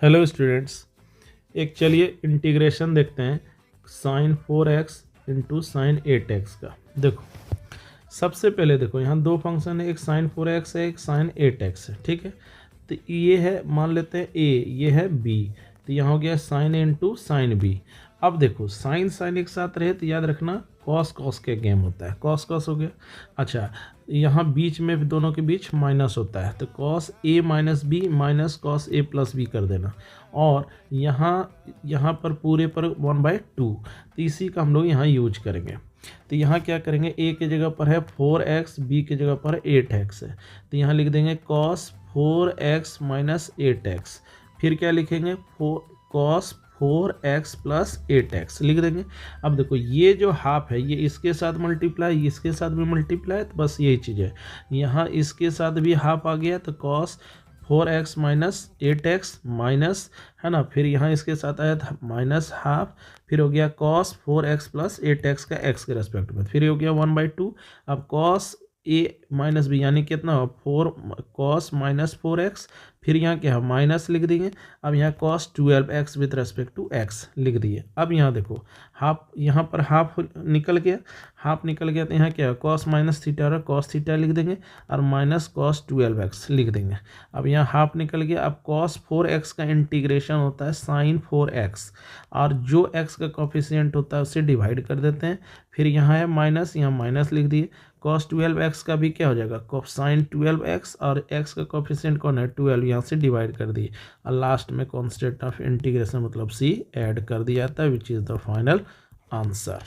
Hello students, एक चलिए integration देखते हैं sign 4x into sine 8x का। देखो, सबसे पहले देखो यहाँ दो फंक्शन है, एक साइन 4x है, एक साइन 8x है। ठीक है, तो ये है, मान लेते हैं a, ये है b, तो यहाँ हो गया sine a into sine b। अब देखो साइन साइन एक साथ रहे तो याद रखना कॉस कॉस के गेम होता है, कॉस कॉस हो गया। अच्छा, यहाँ बीच में दोनों के बीच माइनस होता है, तो cos a minus B minus cos a plus B कर देना। और यहाँ पर पूरे पर 1/2, तो इसी का हम लोग यहाँ यूज करेंगे। तो यहाँ क्या करेंगे, a के जगह पर है 4x, b के जगह पर 8x है, तो यहाँ लिख देंगे cos 4x माइनस 8x। फिर क्या लिखेंगे, cos 4x प्लस 8x लिख देंगे। अब देखो ये जो हाफ है ये इसके साथ मल्टीप्लाई, इसके साथ भी मल्टीप्लाई, तो बस यही चीज़ है। यहाँ इसके साथ भी हाफ आ गया तो cos 4x minus 8x minus, है ना, फिर यहाँ इसके साथ आया था माइनस हाफ, फिर हो गया cos 4x प्लस 8x का x के रेस्पेक्ट में, फिर हो गया 1/2। अब cos a माइनस बी यानी कितना हो 4 cos माइनस 4x, फिर यहाँ क्या है माइनस लिख देंगे। अब यहाँ cos 12x with respect to x लिख दिए। अब यहाँ देखो हाफ, यहाँ पर हाफ निकल गया, हाफ निकल गया तो यहाँ क्या है cos माइनस थीटा और cos थीटा लिख देंगे और माइनस cos 12x लिख देंगे। अब यहाँ हाफ निकल गया। अब cos 4x का इंटीग्रेशन होता है sin 4x, और जो x का कोफिशिएंट होता है उसे डिवाइड कर देते हैं। फिर यहाँ है माइनस, यहाँ माइनस लिख दिए। cos 12x का भी क्या हो जाएगा sin 12x, और x का कोफिशिएंट कौन है 12, यहाँ से डिवाइड कर दिए और लास्ट में कांस्टेंट ऑफ इंटीग्रेशन मतलब c ऐड कर दिया जाता है, which is the final answer.